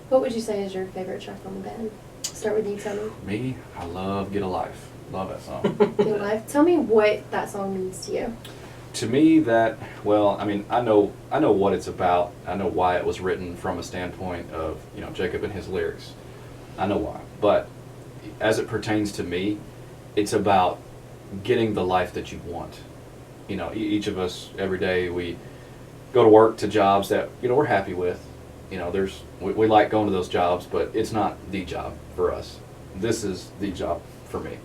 What would you say is your favorite track on the band? Start with you, Tony. Me, I love Get a Life. Love that song. Get a Life. Tell me what that song means to you. To me, that, well, I mean, I know what it's about. I know why it was written from a standpoint of, Jacob and his lyrics. I know why. But as it pertains to me, it's about getting the life that you want. Each of us, every day, we go to work, to jobs that, we're happy with. We like going to those jobs, but it's not the job for us. This is the job for me.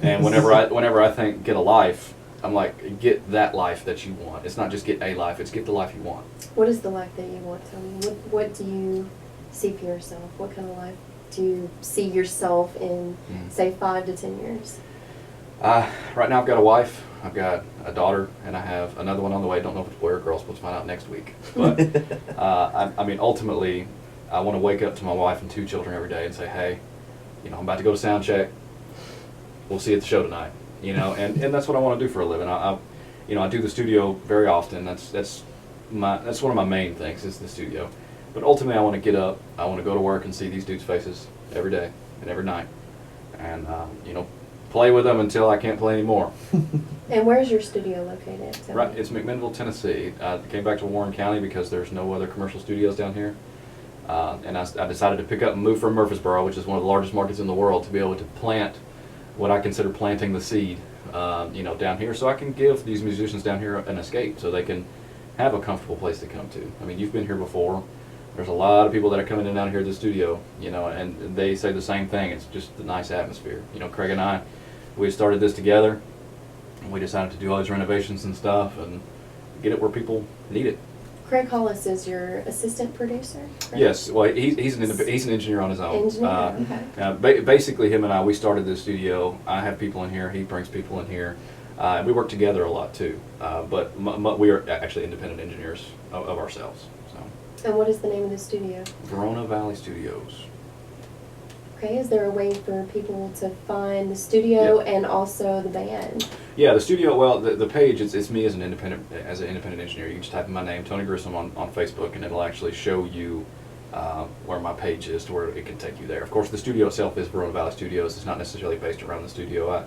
And whenever I think get a life, I'm like, get that life that you want. It's not just get a life, it's get the life you want. What is the life that you want, Tony? What do you see for yourself? What kind of life do you see yourself in, say, 5 to 10 years? Right now I've got a wife, I've got a daughter, and I have another one on the way. Don't know if it's a boy or girl, supposed to find out next week. But I mean, ultimately, I want to wake up to my wife and 2 children every day and say, hey, I'm about to go to sound check. We'll see you at the show tonight. And that's what I want to do for a living. I do the studio very often. That's one of my main things is the studio. But ultimately, I want to get up. I want to go to work and see these dudes' faces every day and every night, and play with them until I can't play anymore. And where's your studio located? Right, it's McMinnville, Tennessee. I came back to Warren County because there's no other commercial studios down here. And I decided to pick up and move from Murfreesboro, which is one of the largest markets in the world, to be able to plant what I consider planting the seed, down here, so I can give these musicians down here an escape, so they can have a comfortable place to come to. I mean, you've been here before. There's a lot of people that are coming in and out here to the studio, and they say the same thing. It's just the nice atmosphere. Craig and I, we started this together, and we decided to do all these renovations and stuff and get it where people need it. Craig Hollis is your assistant producer, right? Yes, well, he's an engineer on his own. Okay. Basically, him and I, we started this studio. I have people in here. He brings people in here. And we work together a lot too. But we are actually independent engineers of ourselves. So. And what is the name of the studio? Verona Valley Studios. Okay, is there a way for people to find the studio and also the band? Yeah, the studio, well, the page, it's me as an independent engineer. You can just type in my name, Tony Grissom, on Facebook, and it'll actually show you where my page is, to where it can take you there. Of course, the studio itself is Verona Valley Studios. It's not necessarily based around the studio.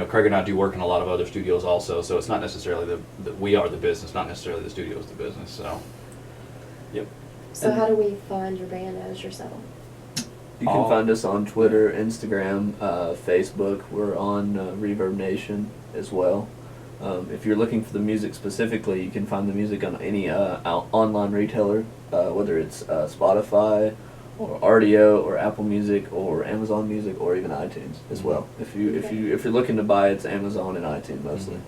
Craig and I do work in a lot of other studios also, so it's not necessarily we are the business, not necessarily the studio is the business. So, yep. So how do we find your band as yourself? You can find us on Twitter, Instagram, Facebook. We're on Reverb Nation as well. If you're looking for the music specifically, you can find the music on any online retailer, whether it's Spotify or RDO or Apple Music or Amazon Music or even iTunes as well. If you're looking to buy, it's Amazon and iTunes mostly.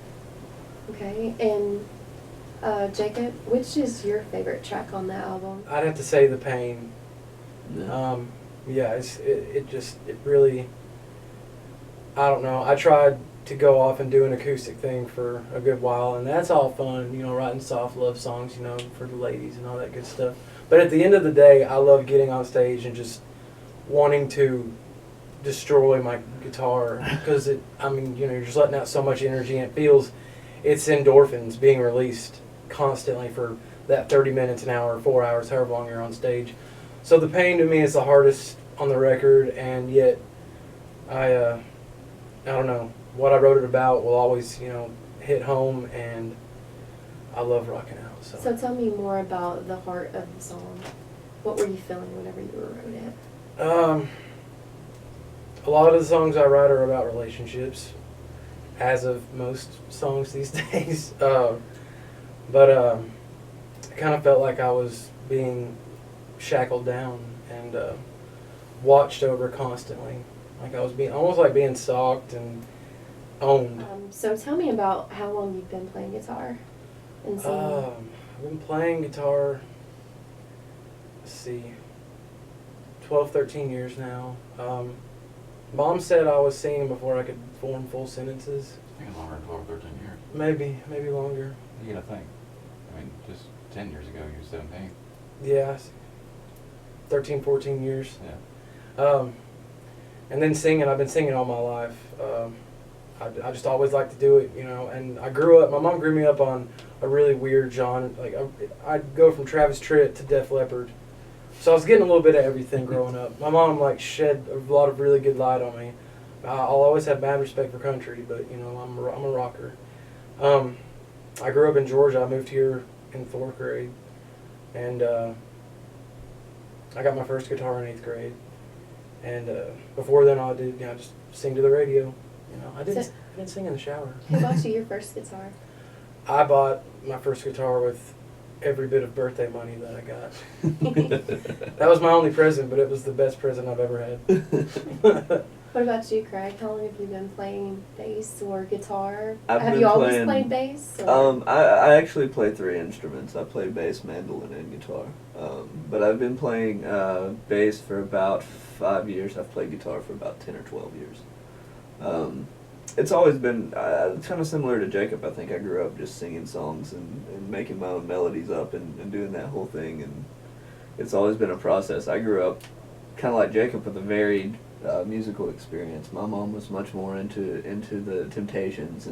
Okay, and Jacob, which is your favorite track on the album? I'd have to say The Pain. Yeah. It really, I don't know. I tried to go off and do an acoustic thing for a good while, and that's all fun, writing soft love songs, for the ladies and all that good stuff. But at the end of the day, I love getting on stage and just wanting to destroy my guitar, because you're just letting out so much energy, and it's endorphins being released constantly for that 30 minutes, an hour, 4 hours, however long you're on stage. So The Pain to me is the hardest on the record, and yet I don't know, what I wrote it about will always, hit home, and I love rocking out. So tell me more about the heart of the song. What were you feeling whenever you wrote it? A lot of the songs I write are about relationships, as of most songs these days. But I kind of felt like I was being shackled down and watched over constantly. Like I was almost like being stalked and owned. So tell me about how long you've been playing guitar and singing. I've been playing guitar, let's see, 12, 13 years now. Mom said I was singing before I could form full sentences. I think longer than 12 or 13 years. Maybe longer. You gotta think. I mean, just 10 years ago, you were 17. Yeah, 13, 14 years. Yeah. And then singing, I've been singing all my life. I just always liked to do it, you know. And I grew up. My mom grew me up on a really weird genre. Like I'd go from Travis Tritt to Def Leppard, so I was getting a little bit of everything growing up. My mom like shed a lot of really good light on me. I'll always have mad respect for country, but you know I'm a rocker. I grew up in Georgia. I moved here in 4th grade, and I got my first guitar in 8th grade. And before then, I did just sing to the radio. You know, I didn't sing in the shower. Who bought you your first guitar? I bought my first guitar with every bit of birthday money that I got. That was my only present, but it was the best present I've ever had. What about you, Craig? How long have you been playing bass or guitar? I've Have been you always playing- played bass? Or? I actually play 3 instruments. I play bass, mandolin, and guitar. But I've been playing bass for about 5 years. I've played guitar for about 10 or 12 years. It's always been kind of similar to Jacob. I think I grew up just singing songs and making my own melodies up and doing that whole thing. And it's always been a process. I grew up kind of like Jacob with a varied musical experience. My mom was much more into the Temptations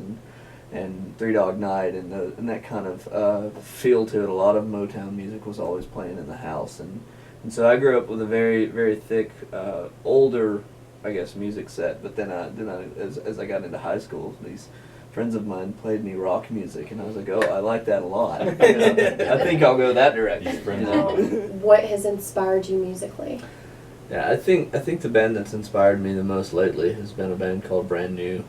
and Three Dog Night and that kind of feel to it. A lot of Motown music was always playing in the house, and so I grew up with a very, very thick, older, I guess, music set. But then as I got into high school, these friends of mine played me rock music, and I was like, oh, I like that a lot. You know, I think I'll go that direction. You know? What has inspired you musically? Yeah, I think the band that's inspired me the most lately has been a band called Brand New.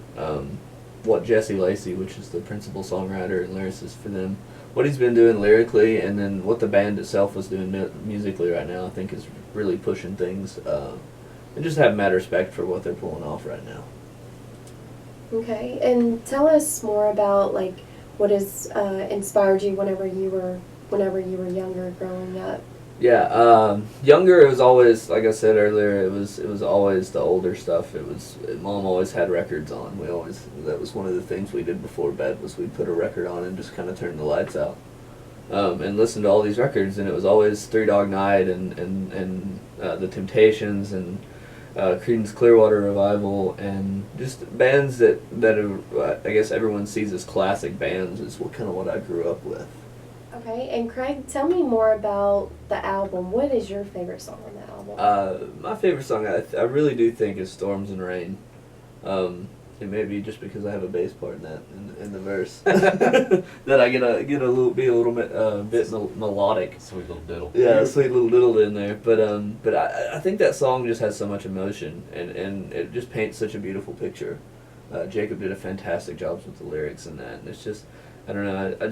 What Jesse Lacey, which is the principal songwriter and lyricist for them, what he's been doing lyrically, and then what the band itself was doing musically right now, I think is really pushing things. And just have mad respect for what they're pulling off right now. Okay, and tell us more about like what has inspired you whenever you were younger, growing up. Yeah, younger, it was always, like I said earlier, it was always the older stuff. Mom always had records on. That was one of the things we did before bed, was we'd put a record on and just kind of turn the lights out, and listen to all these records. And it was always Three Dog Night and the Temptations and Creedence Clearwater Revival, and just bands that I guess everyone sees as classic bands is what I grew up with. Okay, and Craig, tell me more about the album. What is your favorite song on the album? My favorite song, I really do think, is Storms and Rain. It may be just because I have a bass part in that in the verse that I get a little bit melodic. Sweet little diddle. Yeah, a sweet little diddle in there. But I think that song just has so much emotion, and it just paints such a beautiful picture. Jacob did a fantastic job with the lyrics and that, and it's just, I don't know,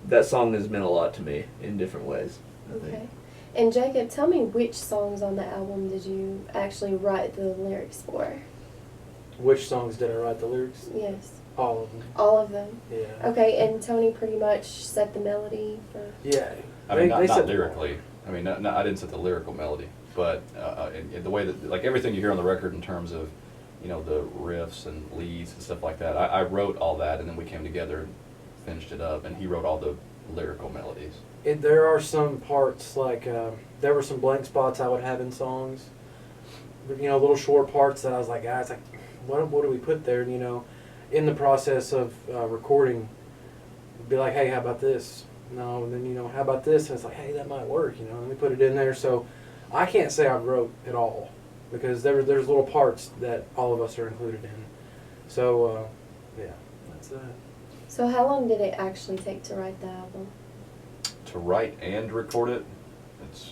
that song has meant a lot to me in different ways, I think. Okay. And Jacob, tell me which songs on the album did you actually write the lyrics for? Which songs did I write the lyrics? Yes. All of them. All of them? Yeah. Okay, and Tony pretty much set the melody for... Yeah. I mean, They not said- lyrically. I mean, no, I didn't set the lyrical melody, but in the way that, like, everything you hear on the record in terms of, you know, the riffs and leads and stuff like that, I wrote all that, and then we came together and finished it up, and he wrote all the lyrical melodies. There are some parts, like, there were some blank spots I would have in songs. You know, little short parts that I was like, guys, like, what do we put there? And, you know, in the process of recording, be like, hey, how about this? No, and then, you know, how about this? And it's like, hey, that might work, you know, and we put it in there. So I can't say I wrote it all, because there's little parts that all of us are included in. So, yeah, that's that. So how long did it actually take to write the album? To write and record it,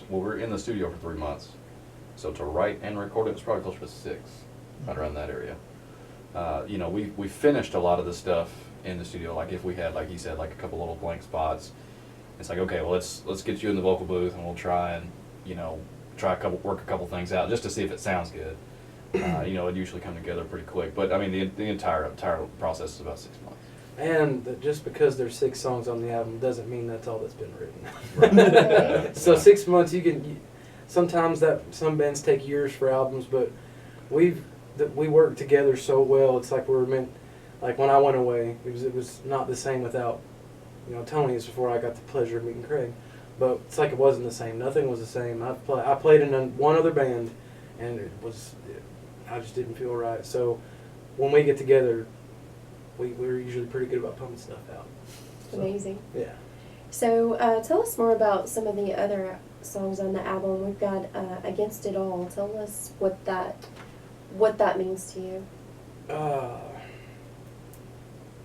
we were in the studio for 3 months. So to write and record it was probably closer to 6, right around that area. You know, we finished a lot of the stuff in the studio. Like if we had, like he said, like a couple little blank spots, it's like, okay, well let's get you in the vocal booth and we'll try and, you know, work a couple things out just to see if it sounds good. You know, it usually come together pretty quick. But I mean, the entire process is about 6 months. And that just because there's 6 songs on the album doesn't mean that's all that's been written. Right. So 6 months, sometimes that some bands take years for albums, but we work together so well. It's like we're meant. Like when I went away, it was not the same without, Tony. It's before I got the pleasure of meeting Craig, but it's like it wasn't the same. Nothing was the same. I played in one other band, and I just didn't feel right. So when we get together, we're usually pretty good about pumping stuff out. So, Amazing. Yeah. So tell us more about some of the other songs on the album. We've got Against It All. Tell us what that means to you.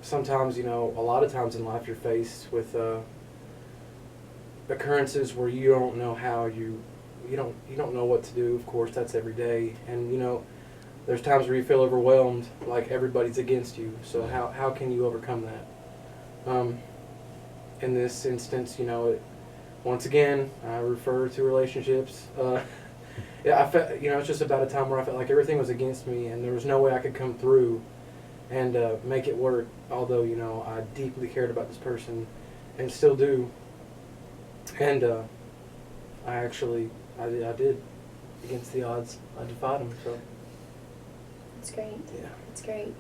Sometimes, a lot of times in life you're faced with occurrences where you don't know how you don't know what to do. Of course, that's every day, and there's times where you feel overwhelmed, like everybody's against you. So how can you overcome that? In this instance, once again, I refer to relationships. I felt, it's just about a time where I felt like everything was against me, and there was no way I could come through and make it work. Although I deeply cared about this person, and still do. And I did against the odds. I defied them. So That's great. yeah. That's great.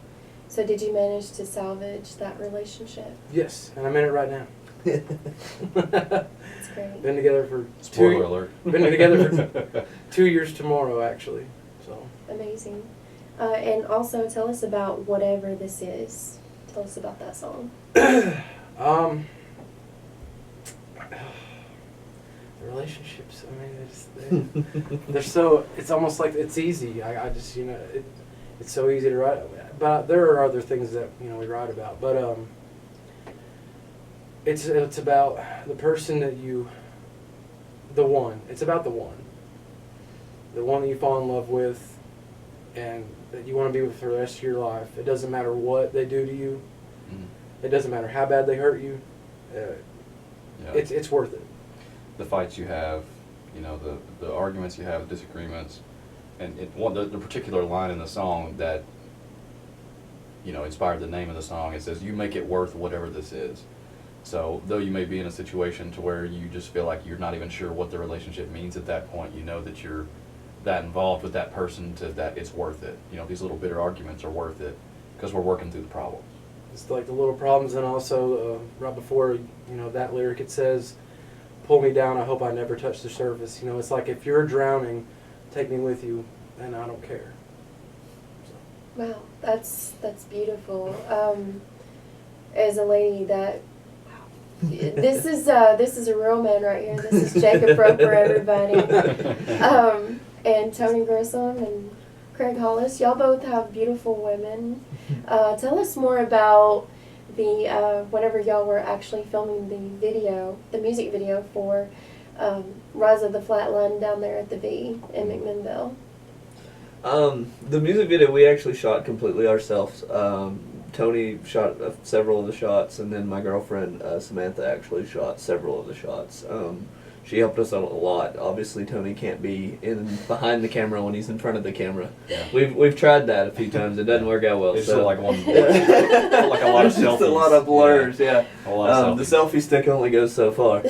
So did you manage to salvage that relationship? Yes, and I'm in it right now. That's great. Been together for Spoiler alert. Been together for 2 years tomorrow, actually. So Amazing. And also tell us about Whatever This Is. Tell us about that song. the relationships. I mean, they're so. It's almost like it's easy. I just it's so easy to write. But there are other things that we write about. But it's about the person that the one. It's about the one that you fall in love with, and that you want to be with for the rest of your life. It doesn't matter what they do to you. It doesn't matter how bad they hurt you. It's worth it. The fights you have, the arguments you have, the disagreements, and the particular line in the song that inspired the name of the song. It says, "You make it worth whatever this is." So though you may be in a situation to where you just feel like you're not even sure what the relationship means at that point, you know that you're that involved with that person that it's worth it. These little bitter arguments are worth it because we're working through the problems. It's like the little problems, and also right before that lyric, it says, "Pull me down, I hope I never touch the surface." It's like if you're drowning, take me with you, and I don't care. So. Wow, that's beautiful. As a lady that, this is a real man right here. This is Jacob Roper, everybody, and Tony Grissom and Craig Hollis. Y'all both have beautiful women. Tell us more about the whenever y'all were actually filming the music video for Rise of the Flatline down there at the V in McMinnville. The music video we actually shot completely ourselves. Tony shot several of the shots, and then my girlfriend Samantha actually shot several of the shots. She helped us out a lot. Obviously, Tony can't be behind the camera when he's in front of the camera. Yeah. We've tried that a few times. It doesn't work out well. It's so like one, like a lot of selfies. Just a lot of blurs. Yeah. A lot of the selfie stick only goes so far.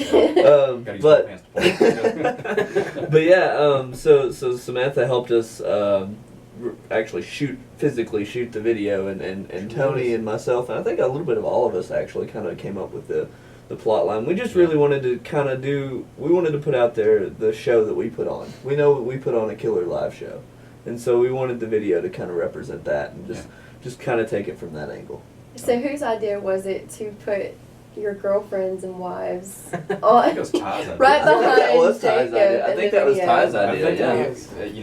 But yeah. So Samantha helped us actually physically shoot the video, and Tony and myself, and I think a little bit of all of us actually kind of came up with the plot line. We just really wanted to we wanted to put out there the show that we put on. We know we put on a killer live show, and so we wanted the video to kind of represent that, and just kind of take it from that angle. So whose idea was it to put your girlfriends and wives on, I think it was Ty's idea. right behind Ty's idea. I think that was Ty's idea.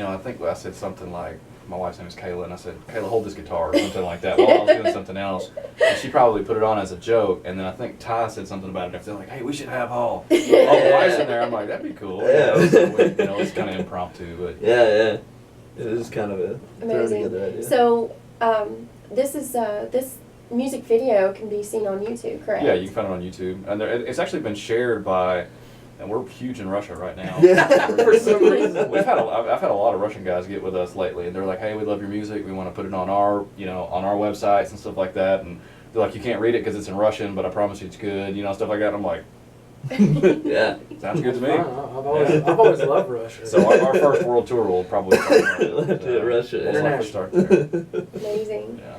I think I said something like, my wife's name is Kayla, and I said, "Kayla, hold this guitar," or something like that while I was doing something else. And she probably put it on as a joke, and then I think Ty said something about it. They're like, "Hey, we should have all the wives in there." I'm like, "That'd be cool." Yeah. So it's kind of impromptu, but yeah. It was kind of a thrown together idea. So this music video can be seen on YouTube, correct? yeah, you can find it on YouTube, and it's actually been shared by. And we're huge in Russia right now. Yeah. For some reason, I've had a lot of Russian guys get with us lately, and they're like, "Hey, we love your music. We want to put it on our, on our websites and stuff like that." And they're like, you can't read it because it's in Russian, but I promise you it's good, you know, stuff like that. And I'm like, Yeah. sounds good to me. I've always loved Russia. So our first world tour will probably start there. Russia. We'll start there. Amazing. Yeah.